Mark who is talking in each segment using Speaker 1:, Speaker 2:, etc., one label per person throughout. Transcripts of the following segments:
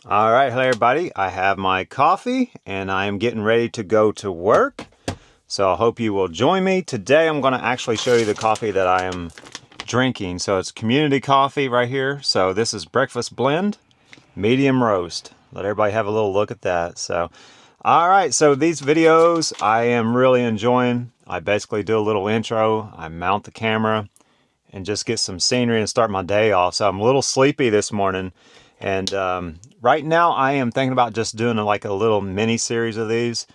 Speaker 1: All right, hello everybody. I have my coffee and I am getting ready to go to work. So I hope you will join me. Today I'm going to actually show you the coffee that I am drinking. So it's community coffee right here. So this is breakfast blend, medium roast. Let everybody have a little look at that. So, all right. So these videos I am really enjoying. I basically do a little intro. I mount the camera and just get some scenery and start my day off. So I'm a little sleepy this morning. And right now I am thinking about just doing like a little mini series of these.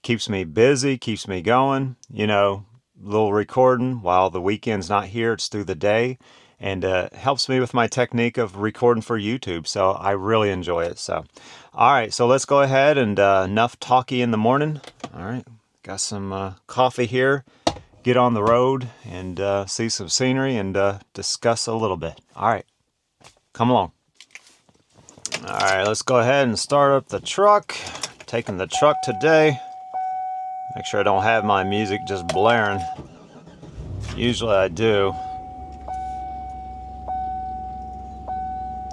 Speaker 1: Keeps me busy, keeps me going, you know, a little recording while the weekend's not here. It's through the day, and helps me with my technique of recording for YouTube. So I really enjoy it. So, all right, so let's go ahead and enough talky in the morning. All right, got some coffee here. Get on the road and see some scenery and discuss a little bit. All right, come along. All right, let's go ahead and start up the truck. Taking the truck today. Make sure I don't have my music just blaring. Usually I do.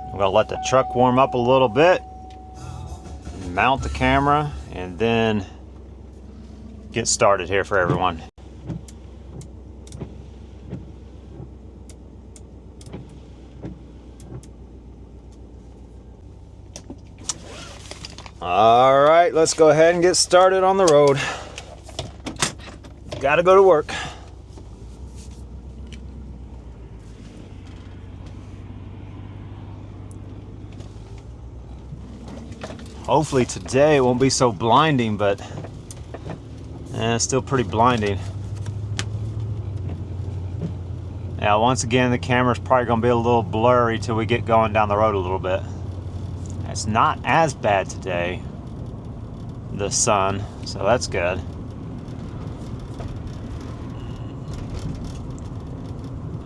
Speaker 1: I'm gonna let the truck warm up a little bit, mount the camera, and then get started here for everyone. All right, let's go ahead and get started on the road. Gotta go to work. Hopefully today it won't be so blinding, but it's still pretty blinding. Now, once again, the camera's probably gonna be a little blurry till we get going down the road a little bit. It's not as bad today, the sun, so that's good.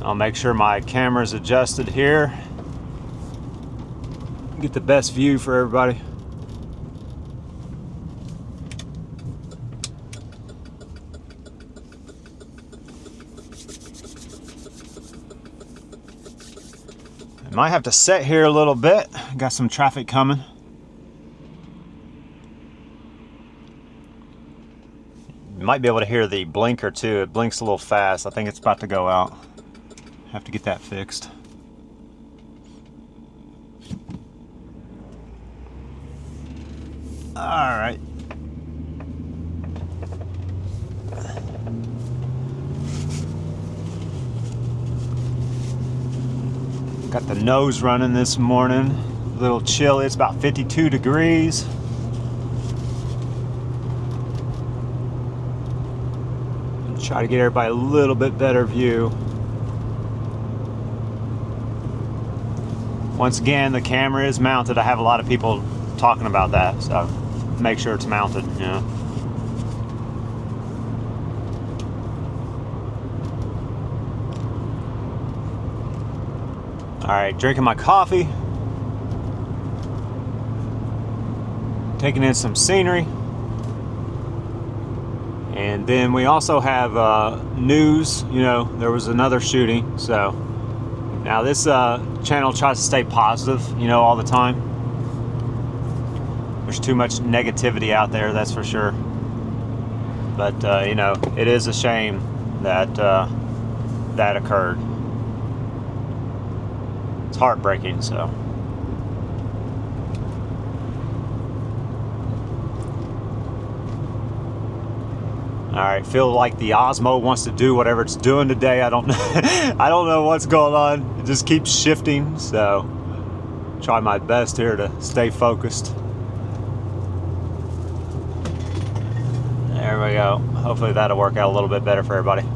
Speaker 1: I'll make sure my camera's adjusted here. Get the best view for everybody. I might have to sit here a little bit. Got some traffic coming. You might be able to hear the blinker too. It blinks a little fast. I think it's about to go out. Have to get that fixed. All right. Got the nose running this morning. A little chilly. It's about 52 degrees. Try to get everybody a little bit better view. Once again, the camera is mounted. I have a lot of people talking about that, so make sure it's mounted, you know. All right, drinking my coffee. Taking in some scenery. And then we also have news. You know, there was another shooting, so now this channel tries to stay positive, you know, all the time. There's too much negativity out there, that's for sure. But you know, it is a shame that that occurred. It's heartbreaking, so. All right, feel like the Osmo wants to do whatever it's doing today. I don't know. I don't know what's going on. It just keeps shifting, so try my best here to stay focused. There we go. Hopefully that'll work out a little bit better for everybody.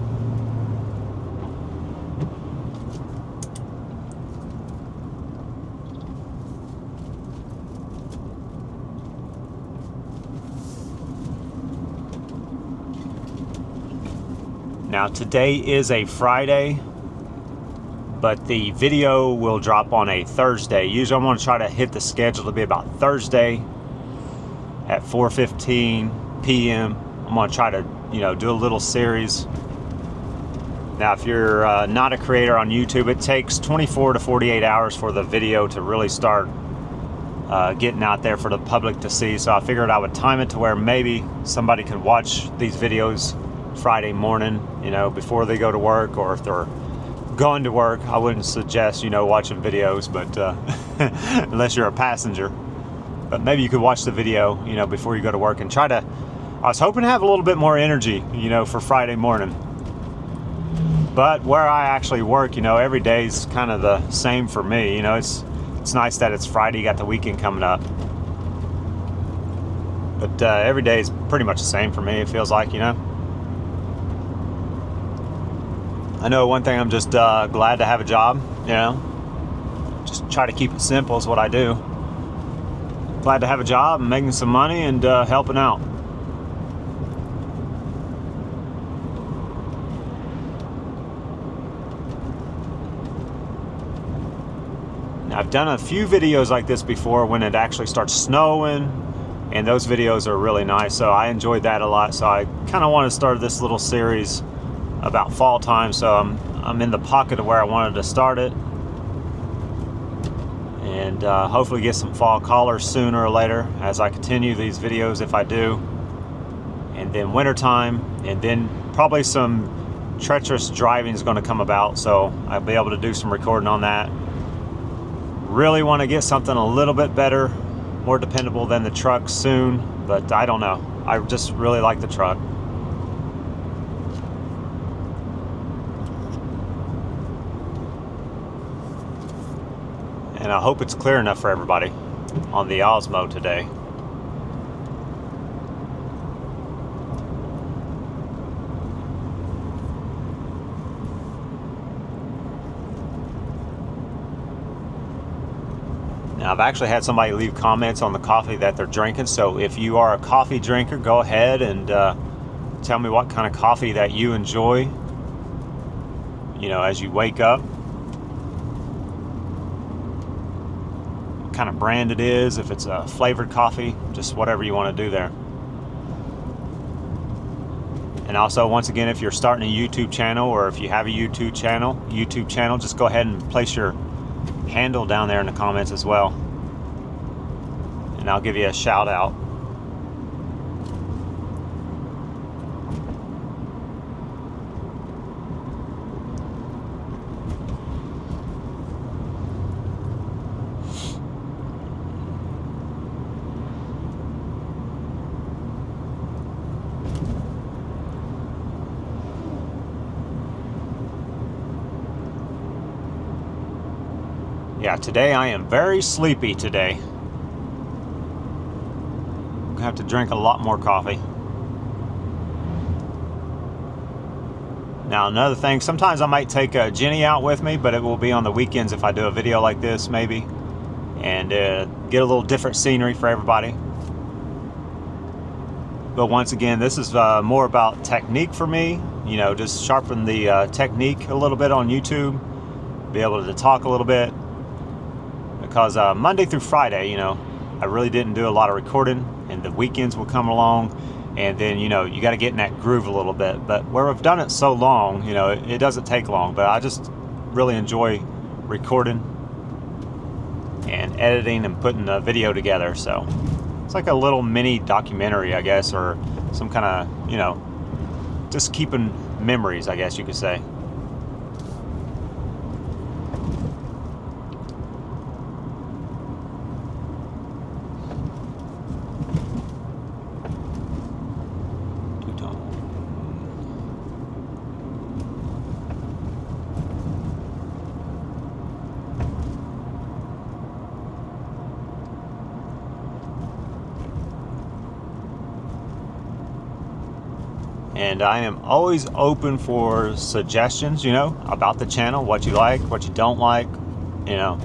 Speaker 1: Now today is a Friday, but the video will drop on a Thursday. Usually I'm going to try to hit the schedule to be about Thursday at 4:15 p.m. I'm going to try to, you know, do a little series. Now, if you're not a creator on YouTube, it takes 24 to 48 hours for the video to really start getting out there for the public to see. So I figured I would time it to where maybe somebody could watch these videos Friday morning, you know, before they go to work, or if they're going to work. I wouldn't suggest, you know, watching videos, but unless you're a passenger. But maybe you could watch the video, you know, before you go to work and try to. I was hoping to have a little bit more energy, you know, for Friday morning. But where I actually work, you know, every day's kind of the same for me. You know, it's nice that it's Friday, you got the weekend coming up. But every day is pretty much the same for me, it feels like, you know. I know one thing, I'm just glad to have a job, you know. Just try to keep it simple is what I do. Glad to have a job and making some money and helping out. Now, I've done a few videos like this before when it actually starts snowing, and those videos are really nice, so I enjoyed that a lot. So I kind of want to start this little series about fall time, so I'm in the pocket of where I wanted to start it, and hopefully get some fall callers sooner or later as I continue these videos, if I do. And then wintertime, and then probably some treacherous driving is going to come about, so I'll be able to do some recording on that. Really want to get something a little bit better, more dependable than the truck soon, but I don't know. I just really like the truck. And I hope it's clear enough for everybody on the Osmo today. Now, I've actually had somebody leave comments on the coffee that they're drinking, so if you are a coffee drinker, go ahead and tell me what kind of coffee that you enjoy, you know, as you wake up. Kind of brand it is, if it's a flavored coffee, just whatever you want to do there. And also, once again, if you're starting a YouTube channel, or if you have a YouTube channel, just go ahead and place your handle down there in the comments as well, and I'll give you a shout out. Yeah, today I am very sleepy today. I'm gonna have to drink a lot more coffee. Now, another thing, sometimes I might take Jenny out with me, but it will be on the weekends if I do a video like this, maybe, and get a little different scenery for everybody. But once again, this is more about technique for me, you know, just sharpen the technique a little bit on YouTube, be able to talk a little bit. Because Monday through Friday, you know, I really didn't do a lot of recording, and the weekends will come along, and then, you know, you got to get in that groove a little bit. But where I've done it so long, you know, it doesn't take long, but I just really enjoy recording and editing and putting a video together. So it's like a little mini documentary, I guess, or some kind of, you know, just keeping memories, I guess you could say. And I am always open for suggestions, you know, about the channel, what you like, what you don't like, you know.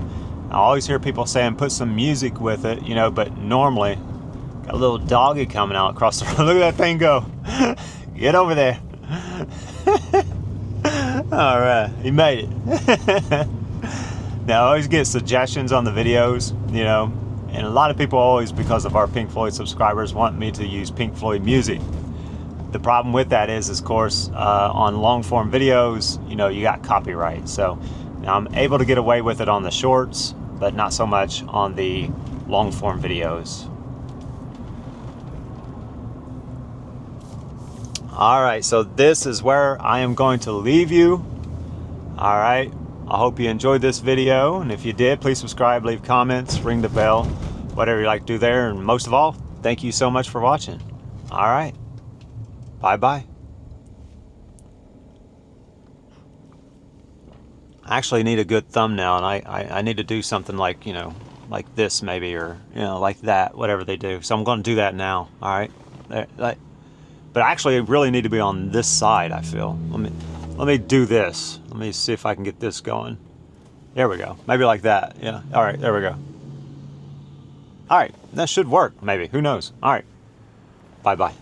Speaker 1: I always hear people saying put some music with it, you know, but normally, got a little doggy coming out across the road. Look at that thing go. Get over there. All right, he made it. Now, I always get suggestions on the videos, you know, and a lot of people always, because of our Pink Floyd subscribers, want me to use Pink Floyd music. The problem with that is, of course, on long form videos, you know, you got copyright. So now I'm able to get away with it on the shorts, but not so much on the long form videos. All right, so this is where I am going to leave you. All right, I hope you enjoyed this video, and if you did, please subscribe, leave comments, ring the bell, whatever you like to do there, and most of all, thank you so much for watching. All right, bye-bye. I actually need a good thumbnail, and I need to do something like, you know, like this maybe, or, you know, like that, whatever they do. So I'm going to do that now, all right? But actually, it really need to be on this side, I feel. Let me do this. Let me see if I can get this going. There we go. Maybe like that. Yeah. All right. There we go. All right. That should work, maybe. Who knows? All right. Bye-bye.